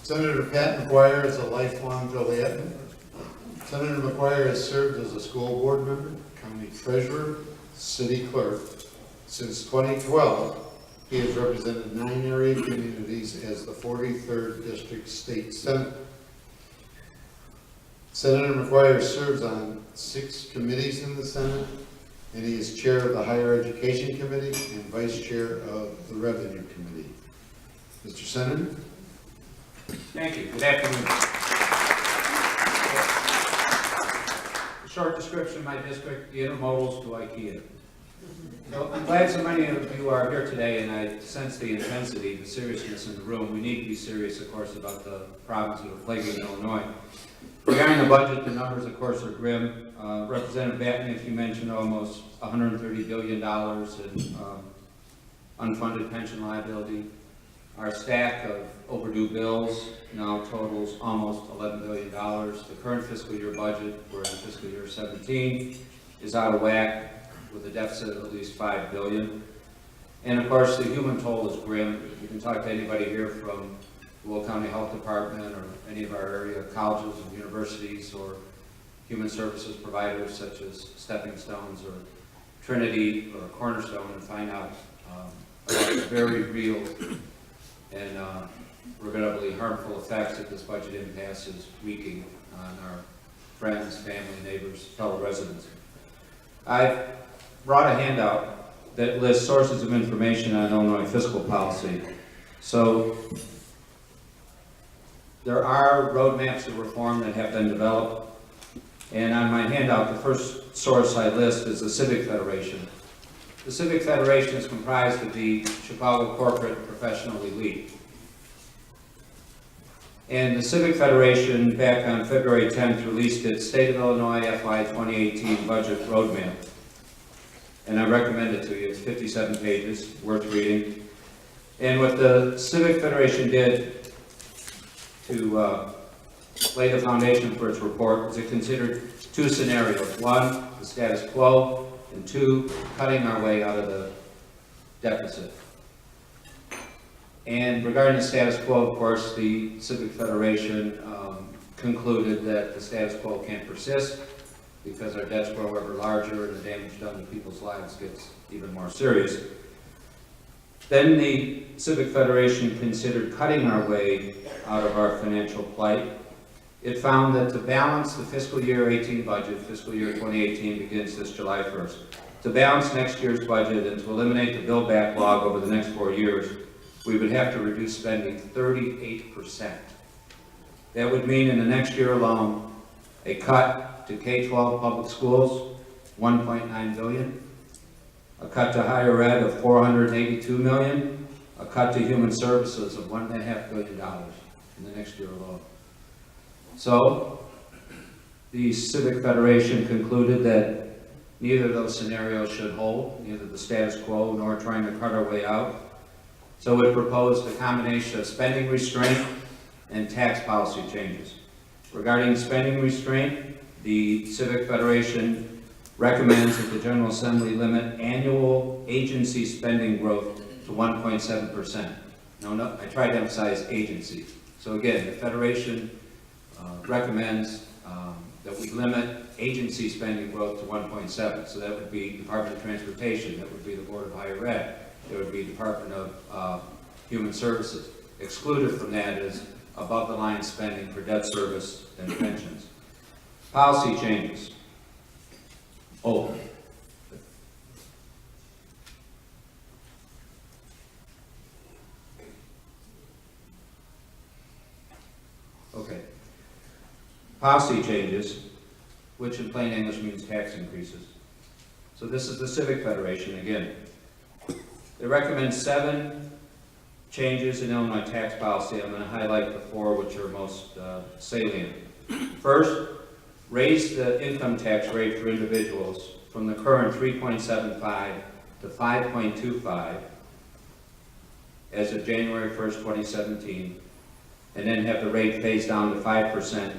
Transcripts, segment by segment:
Senator Pat McGuire is a lifelong Joliet. Senator McGuire has served as a school board member, county treasurer, city clerk. Since 2012, he has represented 9 area communities as the 43rd District State Senator. Senator McGuire serves on 6 committees in the Senate, and he is chair of the Higher Education Committee and vice chair of the Revenue Committee. Mr. Senator? Thank you. Good afternoon. A short description of my district, the intermodals to IKEA. So I'm glad so many of you are here today, and I sense the intensity, the seriousness in the room. We need to be serious, of course, about the problems that are plaguing Illinois. Regarding the budget, the numbers, of course, are grim. Representative Batney, if you mentioned, almost $130 billion in unfunded pension liability. Our stack of overdue bills now totals almost $11 billion. The current fiscal year budget, we're in fiscal year 17, is out of whack with a deficit of at least $5 billion. And of course, the human toll is grim. You can talk to anybody here from the Will County Health Department or any of our area colleges and universities or human services providers such as Stepping Stones or Trinity or Cornerstone and find out about the very real and regrettably harmful effects that this budget impasse is wreaking on our friends, family, neighbors, fellow residents. I've brought a handout that lists sources of information on Illinois fiscal policy. So there are roadmaps of reform that have been developed. And on my handout, the first source I list is the Civic Federation. The Civic Federation is comprised of the Chicago corporate professional elite. And the Civic Federation, back on February 10th, released its State of Illinois FY 2018 budget roadmap. And I recommend it to you. It's 57 pages, worth reading. And what the Civic Federation did to lay the foundation for its report was it considered 2 scenarios. 1, the status quo, and 2, cutting our way out of the deficit. And regarding the status quo, of course, the Civic Federation concluded that the status quo can't persist because our debts grow ever larger and the damage done to people's lives gets even more serious. Then the Civic Federation considered cutting our way out of our financial plight. It found that to balance the fiscal year 18 budget, fiscal year 2018 begins this July 1st, to balance next year's budget and to eliminate the bill backlog over the next 4 years, we would have to reduce spending 38%. That would mean in the next year alone, a cut to K-12 public schools, $1.9 billion, a cut to higher ed of $482 million, a cut to human services of $1.5 billion in the next year alone. So, the Civic Federation concluded that neither of those scenarios should hold, neither the status quo nor trying to cut our way out. So it proposed a combination of spending restraint and tax policy changes. Regarding spending restraint, the Civic Federation recommends that the General Assembly limit annual agency spending growth to 1.7%. No, I tried to emphasize agency. So again, the Federation recommends that we limit agency spending growth to 1.7. So that would be Department of Transportation, that would be the Board of Higher Ed, that would be Department of Human Services. Excluded from that is above the line spending for debt service and pensions. Policy changes. Oh. Okay. Policy changes, which in plain English means tax increases. So this is the Civic Federation again. They recommend 7 changes in Illinois tax policy. I'm going to highlight the 4 which are most salient. First, raise the income tax rate for individuals from the current 3.75 to 5.25 as of January 1st, 2017, and then have the rate phased down to 5%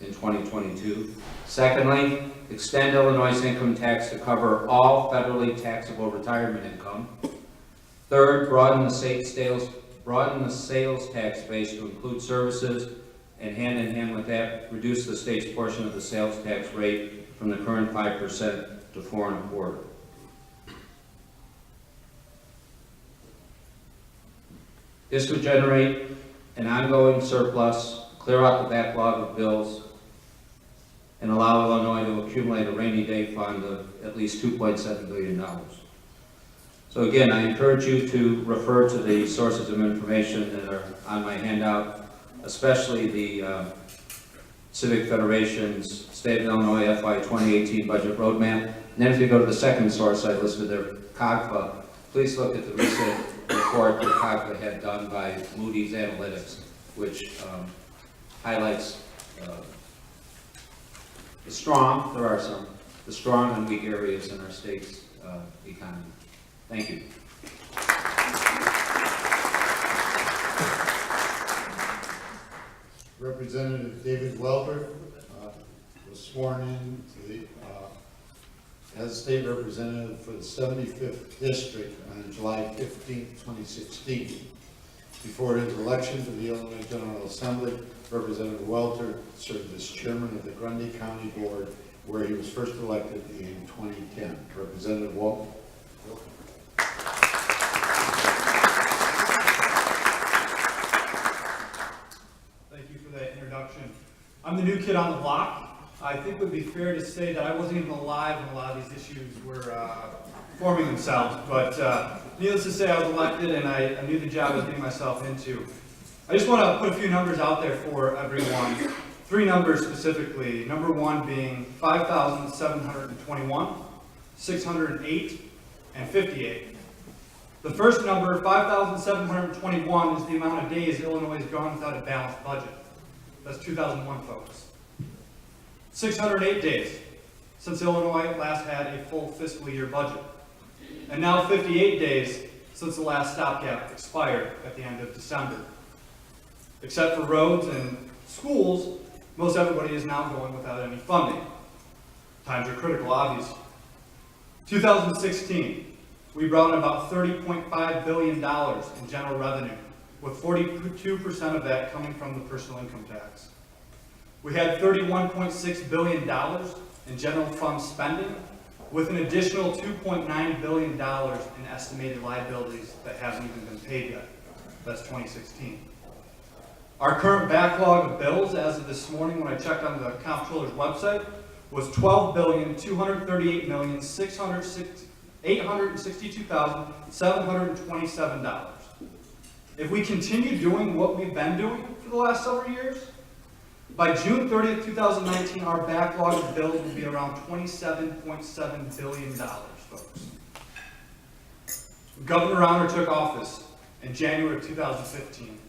in 2022. Secondly, extend Illinois' income tax to cover all federally taxable retirement income. Third, broaden the state broaden the sales tax base to include services, and hand in hand with that, reduce the state's portion of the sales tax rate from the current 5% to 4.25%. This would generate an ongoing surplus, clear out the backlog of bills, and allow Illinois to accumulate a rainy day fund of at least $2.7 billion. So again, I encourage you to refer to the sources of information that are on my handout, especially the Civic Federation's State of Illinois FY 2018 Budget Roadmap. And then if you go to the second source I listed there, COGFA, please look at the recent report that COGFA had done by Moody's Analytics, which highlights the strong and weak areas in our state's economy. Thank you. Representative David Welter was sworn in to the, as state representative for the 75th District on July 15, 2016. Before his election to the Illinois General Assembly, Representative Welter served as chairman of the Grundy County Board, where he was first elected in 2010. Representative Welter. Thank you for that introduction. I'm the new kid on the block. I think it would be fair to say that I wasn't even alive when a lot of these issues were forming themselves, but needless to say, I was elected and I knew the job I was getting myself into. I just want to put a few numbers out there for everyone. 3 numbers specifically. Number 1 being 5,721, 608, and 58. The first number, 5,721, is the amount of days Illinois has gone without a balanced budget. That's 2001, folks. 608 days since Illinois last had a full fiscal year budget. And now 58 days since the last stopgap expired at the end of December. Except for roads and schools, most everybody is now going without any funding. Times are critical, obviously. 2016, we brought in about $30.5 billion in general revenue, with 42% of that coming from the personal income tax. We had $31.6 billion in general fund spending, with an additional $2.9 billion in estimated liabilities that haven't even been paid yet. That's 2016. Our current backlog of bills as of this morning when I checked on the comptroller's website was $12,238,862,727. If we continue doing what we've been doing for the last several years, by June 30th, 2019, our backlog of bills will be around $27.7 billion, folks. Governor Rauner took office in January of 2015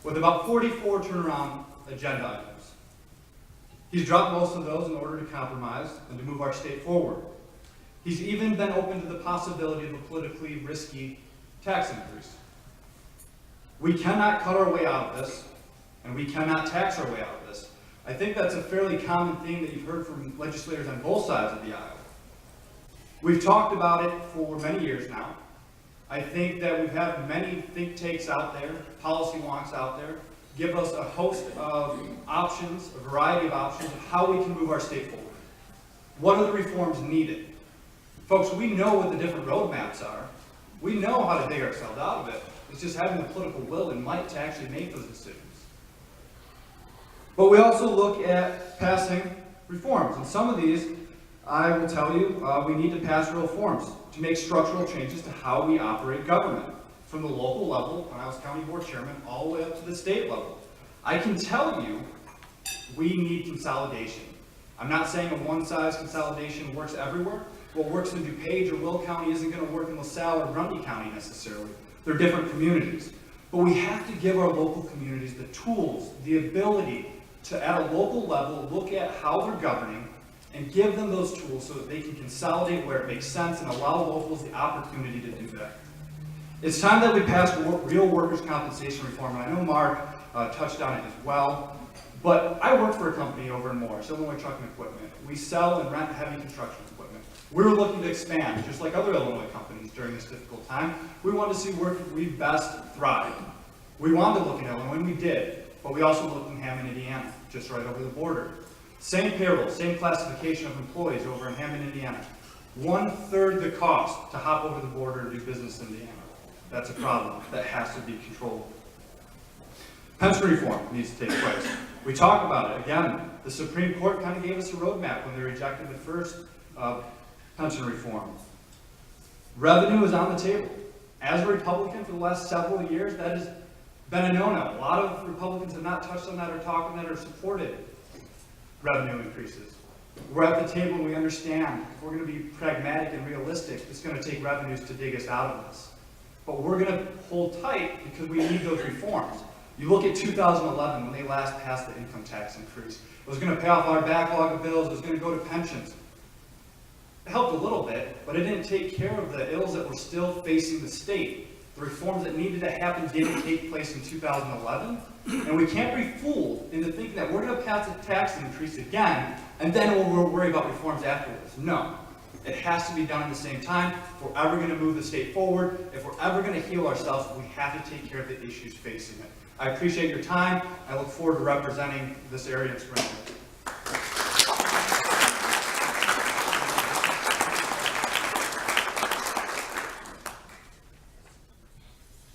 with about 44 turnaround agenda items. He's dropped most of those in order to compromise and to move our state forward. He's even been open to the possibility of a politically risky tax increase. We cannot cut our way out of this, and we cannot tax our way out of this. I think that's a fairly common theme that you've heard from legislators on both sides of the aisle. We've talked about it for many years now. I think that we've had many think tanks out there, policy wonks out there, give us a host of options, a variety of options of how we can move our state forward. What are the reforms needed? Folks, we know what the different roadmaps are. We know how to dig ourselves out of it. It's just having the political will and might to actually make those decisions. But we also look at passing reforms, and some of these, I will tell you, we need to pass reforms to make structural changes to how we operate government, from the local level, when I was county board chairman, all the way up to the state level. I can tell you, we need consolidation. I'm not saying a one-size consolidation works everywhere. What works in DuPage or Will County isn't going to work in LaSalle or Grundy County necessarily. They're different communities. But we have to give our local communities the tools, the ability to, at a local level, look at how they're governing and give them those tools so that they can consolidate where it makes sense and allow locals the opportunity to do that. It's time that we pass real workers' compensation reform, and I know Mark touched on it as well, but I work for a company over in Morris, Illinois Trucking Equipment. We sell and rent heavy construction equipment. We're looking to expand, just like other Illinois companies during this difficult time. We want to see where we best thrive. We wanted to look in Illinois, and we did, but we also looked in Hammond, Indiana, just right over the border. Same payroll, same classification of employees over in Hammond, Indiana. 1/3 the cost to hop over the border and do business in Indiana. That's a problem that has to be controlled. Pension reform needs to take place. We talk about it. Again, the Supreme Court kind of gave us a roadmap when they rejected the first pension reform. Revenue is on the table. As a Republican for the last several years, that has been a no-no. A lot of Republicans have not touched on that or talked on that or supported revenue increases. We're at the table and we understand if we're going to be pragmatic and realistic, it's going to take revenues to dig us out of this. But we're going to hold tight because we need those reforms. You look at 2011 when they last passed the income tax increase. It was going to pay off our backlog of bills. It was going to go to pensions. It helped a little bit, but it didn't take care of the ills that were still facing the state. The reforms that needed to happen didn't take place in 2011, and we can't be fooled into thinking that we're going to pass a tax increase again, and then we'll worry about reforms afterwards. No. It has to be done at the same time. If we're ever going to move the state forward, if we're ever going to heal ourselves, we have to take care of the issues facing it. I appreciate your time. I look forward to representing this area in Springfield.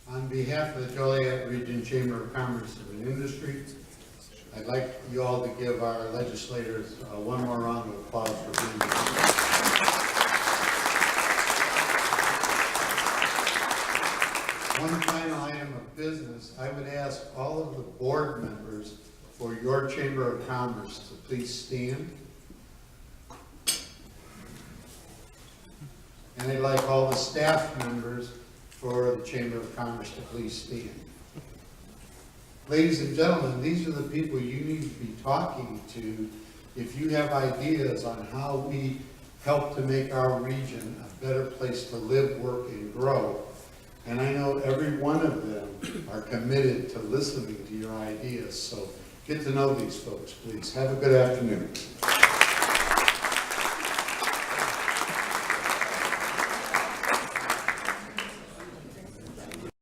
On behalf of the Joliet Region Chamber of Commerce and Industry, I'd like you all to give our legislators one more round of applause for being here. One final item of business, I would ask all of the board members for your Chamber of Commerce to please stand. And I'd like all the staff members for the Chamber of Commerce to please stand. Ladies and gentlemen, these are the people you need to be talking to if you have ideas on how we help to make our region a better place to live, work, and grow. And I know every one of them are committed to listening to your ideas, so get to know these folks, please. Have a good afternoon.